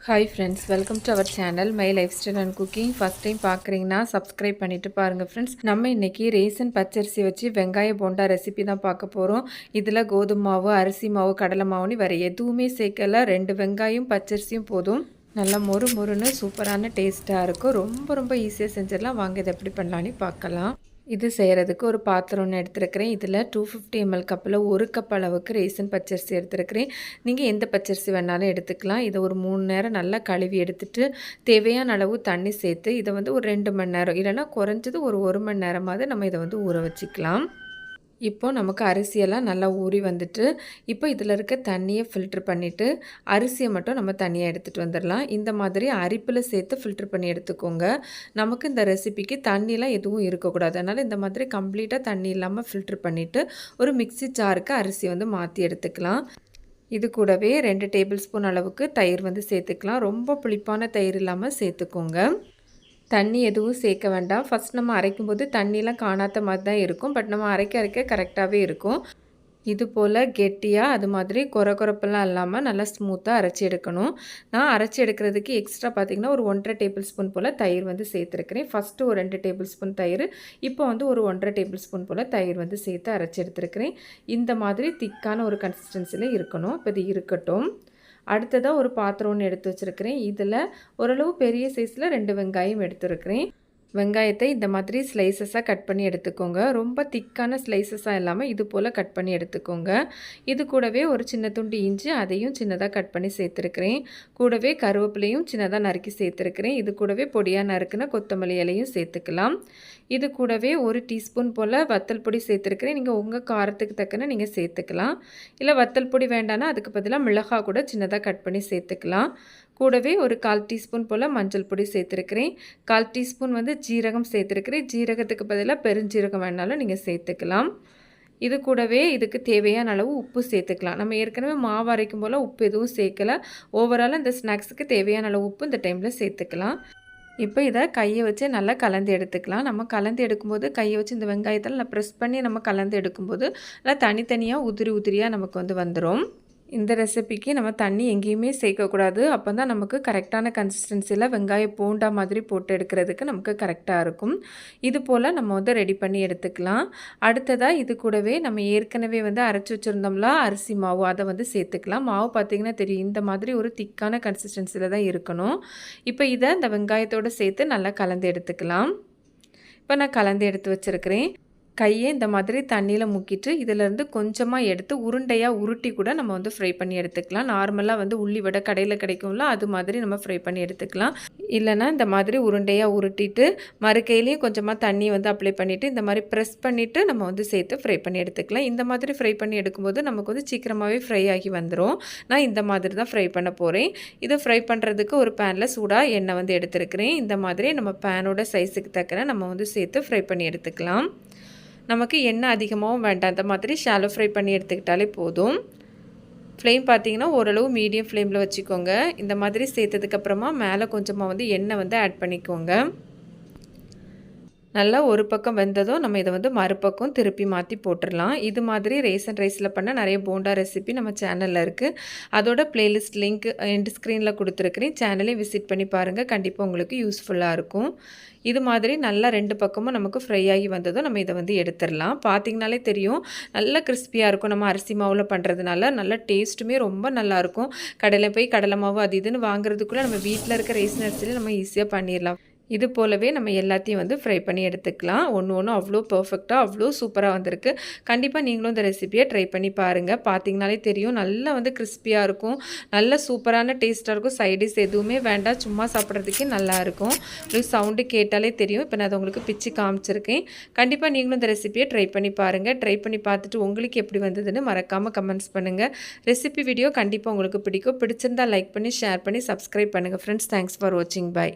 Hi friends, welcome to our channel my lifestyle and cooking. First time பார்க்குறீங்கன்னா subscribe பண்ணிவிட்டு பாருங்கள் friends. நம்ம இன்றைக்கி ரேசன் பச்சரிசி வச்சு வெங்காய போண்டா ரெசிபி தான் பார்க்க போகிறோம். இதில் கோதுமை மாவு, அரிசி மாவு, கடலை மாவுன்னு வேறு எதுவுமே சேர்க்கல. 2 வெங்காயம் பச்சரிசியும் போதும். நல்லா மொறு மொறுன்னு சூப்பரான டேஸ்ட்டாக இருக்கும். ரொம்ப ஈஸியாக செஞ்சிடலாம். வாங்க இதை எப்படி பண்ணலான்னு பார்க்கலாம். இது செய்கிறதுக்கு ஒரு பாத்திரம் ஒன்று எடுத்துருக்கிறேன். இதில் 250 ml கப்பில் 1 கப் அளவுக்கு ரேசன் பச்சரிசி எடுத்துருக்கிறேன். நீங்கள் எந்த பச்சரிசி வேணாலும் எடுத்துக்கலாம். இதை ஒரு 3 நேரம் நல்லா கழுவி எடுத்துட்டு தேவையான அளவு தண்ணி சேர்த்து இதை ஒரு 2 மணி நேரம் இல்லைனா குறைஞ்சது ஒரு 1 மணி நேரமாவது நம்ம இதை ஊற வச்சுக்கலாம். இப்போ நமக்கு அரிசியெல்லாம் நல்லா ஊறி வந்துட்டு, இப்போ இதில் இருக்க தண்ணியை ஃபில்ட்ரு பண்ணிவிட்டு அரிசியை மட்டும் நம்ம தனியாக எடுத்துகிட்டு வந்துடலாம். இந்த மாதிரி அரிப்பில் சேர்த்து ஃபில்ட்ரு பண்ணி எடுத்துக்கோங்க. நமக்கு இந்த ரெசிபிக்கு தண்ணிலாம் எதுவும் இருக்கக்கூடாது. அதனால் இந்த மாதிரி கம்ப்ளீட்டாக தண்ணி இல்லாமல் ஃபில்ட்ரு பண்ணிவிட்டு ஒரு மிக்ஸி ஜாருக்கு அரிசி மாற்றி எடுத்துக்கலாம். இது கூடவே 2 டேபிள் ஸ்பூன் அளவுக்கு தயிர் சேர்த்துக்கலாம். ரொம்ப புளிப்பான தயிர் இல்லாமல் சேர்த்துக்கோங்க. தண்ணி எதுவும் சேர்க்க வேண்டாம். ஃபஸ்ட் நம்ம அரைக்கும்போது தண்ணிலாம் காணாத மாதிரி தான் இருக்கும். பட் நம்ம அரைக்க கரெக்டாகவே இருக்கும். இது போல் கெட்டியாக அது மாதிரி கொரப்பெல்லாம் இல்லாமல் நல்லா ஸ்மூத்தாக அரைச்சி எடுக்கணும். நான் அரைச்சி எடுக்கிறதுக்கு எக்ஸ்ட்ரா பார்த்திங்கன்னா ஒரு 1.5 டேபிள் ஸ்பூன் போல் தயிர் சேர்த்துருக்கிறேன். ஃபஸ்ட்டு ஒரு 2 டேபிள் ஸ்பூன் தயிர், இப்போ ஒரு 1.5 டேபிள் ஸ்பூன் போல் தயிர் சேர்த்து அரைச்சி எடுத்துருக்கிறேன். இந்த மாதிரி திக்கான ஒரு கன்சிஸ்டன்சியில் இருக்கணும். இப்போ இது இருக்கட்டும். அடுத்ததாக ஒரு பாத்திரம் ஒன்று எடுத்து வச்சுருக்கிறேன். இதில் ஓரளவு பெரிய சைஸில் 2 வெங்காயம் எடுத்துருக்கிறேன். வெங்காயத்தை இந்த மாதிரி ஸ்லைசஸாக கட் பண்ணி எடுத்துக்கோங்க. ரொம்ப திக்கான ஸ்லைசஸாக இல்லாமல் இது போல் கட் பண்ணி எடுத்துக்கோங்க. இது கூடவே ஒரு சின்ன துண்டு இஞ்சி, அதையும் சின்னதாக கட் பண்ணி சேர்த்துருக்கிறேன். கூடவே கருவேப்பிலையும் சின்னதாக நறுக்கி சேர்த்துருக்கிறேன். இது கூடவே பொடியாக நறுக்குன கொத்தமல்லி இலையும் சேர்த்துக்கலாம். இது கூடவே 1 டீஸ்பூன் போல் வத்தல் பொடி சேர்த்துருக்கிறேன். நீங்கள் உங்கள் காரத்துக்கு தக்கன நீங்கள் சேர்த்துக்கலாம். இல்லை வத்தல் பொடி வேண்டான்னா அதுக்கு பதிலாக மிளகாய் கூட சின்னதாக கட் பண்ணி சேர்த்துக்கலாம். கூடவே ஒரு 1/4 டீஸ்பூன் போல் மஞ்சள் பொடி சேர்த்துருக்கிறேன். 1/4 டீஸ்பூன் ஜீரகம் சேர்த்துருக்கிறேன். ஜீரகத்துக்கு பதிலாக பெருஞ்சீரகம் வேணாலும் நீங்கள் சேர்த்துக்கலாம். இது கூடவே இதுக்கு தேவையான அளவு உப்பு சேர்த்துக்கலாம். நம்ம ஏற்கனவே மாவு அரைக்கும் போல் உப்பு எதுவும் சேர்க்கலை. ஓவராலாக இந்த ஸ்நாக்ஸுக்கு தேவையான அளவு உப்பு இந்த டைமில் சேர்த்துக்கலாம். இப்போ இதை கையை வச்சு நல்லா கலந்து எடுத்துக்கலாம். நம்ம கலந்து எடுக்கும்போது கையை வச்சு இந்த வெங்காயத்தில் நல்லா ப்ரெஸ் பண்ணி நம்ம கலந்து எடுக்கும்போது நல்லா தனித்தனியாக உதிரியாக நமக்கு வந்துடும். இந்த ரெசிபிக்கு நம்ம தண்ணி எங்கேயுமே சேர்க்கக்கூடாது. அப்போ தான் நமக்கு கரெக்டான கன்சிஸ்டன்சியில் வெங்காய போண்டா மாதிரி போட்டு எடுக்கிறதுக்கு நமக்கு கரெக்டாக இருக்கும். இது போல் நம்ம ரெடி பண்ணி எடுத்துக்கலாம். அடுத்ததாக இது கூடவே நம்ம ஏற்கனவே அரைச்சி வச்சுருந்தோம்ல அரிசி மாவு, அதை சேர்த்துக்கலாம். மாவு பார்த்திங்கன்னா தெரியும், இந்த மாதிரி ஒரு திக்கான கன்சிஸ்டன்சியில் தான் இருக்கணும். இப்போ இதை இந்த வெங்காயத்தோடு சேர்த்து நல்லா கலந்து எடுத்துக்கலாம். இப்போ நான் கலந்து எடுத்து வச்சுருக்கிறேன். கையை இந்த மாதிரி தண்ணியில் முக்கிட்டு இதிலேருந்து கொஞ்சமாக எடுத்து உருண்டையாக உருட்டி கூட நம்ம ஃப்ரை பண்ணி எடுத்துக்கலாம். நார்மலாக உள்ளி வடை கடையில் கிடைக்கும்ல, அது மாதிரி நம்ம ஃப்ரை பண்ணி எடுத்துக்கலாம். இல்லைனா இந்த மாதிரி உருண்டையாக உருட்டிட்டு மறுக்கையிலையும் கொஞ்சமாக தண்ணி அப்ளை பண்ணிவிட்டு இந்த மாதிரி ப்ரெஸ் பண்ணிவிட்டு நம்ம சேர்த்து ஃப்ரை பண்ணி எடுத்துக்கலாம். இந்த மாதிரி ஃப்ரை பண்ணி எடுக்கும்போது நமக்கு சீக்கிரமாகவே ஃப்ரை ஆகி வந்துடும். நான் இந்த மாதிரி தான் ஃப்ரை பண்ண போகிறேன். இதை ஃப்ரை பண்ணுறதுக்கு ஒரு பேனில் சூடாக எண்ணெய் எடுத்துருக்கிறேன். இந்த மாதிரி நம்ம பேனோட சைஸுக்கு தக்கன நம்ம சேர்த்து ஃப்ரை பண்ணி எடுத்துக்கலாம். நமக்கு எண்ணெய் அதிகமாகவும் வேண்டாம். இந்த மாதிரி ஷாலோ ஃப்ரை பண்ணி எடுத்துக்கிட்டாலே போதும். ஃப்ளேம் பார்த்திங்கன்னா ஓரளவு மீடியம் ஃப்ளேமில் வச்சுக்கோங்க. இந்த மாதிரி சேர்த்ததுக்கப்புறமா மேலே கொஞ்சமாக எண்ணெய் ஆட் பண்ணிக்கோங்க. நல்லா ஒரு பக்கம் வெந்ததும் நம்ம இதை மறுபக்கம் திருப்பி மாற்றி போட்டுடலாம். இது மாதிரி ரேசன் ரைஸில் பண்ண நிறைய போண்டா ரெசிபி நம்ம சேனலில் இருக்குது. அதோட பிளேலிஸ்ட் லிங்க் எண்ட் ஸ்க்ரீனில் கொடுத்துருக்கிறேன். சேனலையும் விசிட் பண்ணி பாருங்கள். கண்டிப்பாக உங்களுக்கு யூஸ்ஃபுல்லாக இருக்கும். இது மாதிரி நல்லா 2 பக்கமும் நமக்கு ஃப்ரை ஆகி வந்ததும் நம்ம இதை எடுத்துடலாம். பார்த்திங்கனாலே தெரியும், நல்லா கிறிஸ்பியாக இருக்கும். நம்ம அரிசி மாவில் பண்ணுறதுனால நல்ல டேஸ்ட்டுமே ரொம்ப நல்லாயிருக்கும். கடையில் போய் கடலை மாவு அது இதுன்னு வாங்குறதுக்குள்ளே நம்ம வீட்டில் இருக்க ரேசன் அரிசியில் நம்ம ஈஸியாக பண்ணிடலாம். இது போலவே நம்ம எல்லாத்தையும் ஃப்ரை பண்ணி எடுத்துக்கலாம். ஒன்று அவ்வளோ பர்ஃபெக்டாக அவ்வளோ சூப்பராக வந்திருக்கு. கண்டிப்பாக நீங்களும் இந்த ரெசிபியை ட்ரை பண்ணி பாருங்கள். பார்த்திங்கனாலே தெரியும், நல்லா கிறிஸ்பியாக இருக்கும். நல்ல சூப்பரான டேஸ்ட்டாக இருக்கும். சைடிஸ் எதுவுமே வேண்டாம், சும்மா சாப்பிட்றதுக்கே நல்லாயிருக்கும். உங்களுக்கு சவுண்டு கேட்டாலே தெரியும். இப்போ நான் அதை உங்களுக்கு பிச்சு காமிச்சிருக்கேன். கண்டிப்பாக நீங்களும் இந்த ரெசிபியை ட்ரை பண்ணி பாருங்கள். ட்ரை பண்ணி பார்த்துட்டு உங்களுக்கு எப்படி வந்ததுன்னு மறக்காமல் கமெண்ட்ஸ் பண்ணுங்கள். ரெசிபி வீடியோ கண்டிப்பாக உங்களுக்கு பிடிக்கும். பிடிச்சிருந்தால் லைக் பண்ணி ஷேர் பண்ணி சப்ஸ்கிரைப் பண்ணுங்கள் ஃப்ரெண்ட்ஸ். தேங்க்ஸ் ஃபார் வாட்சிங். பை.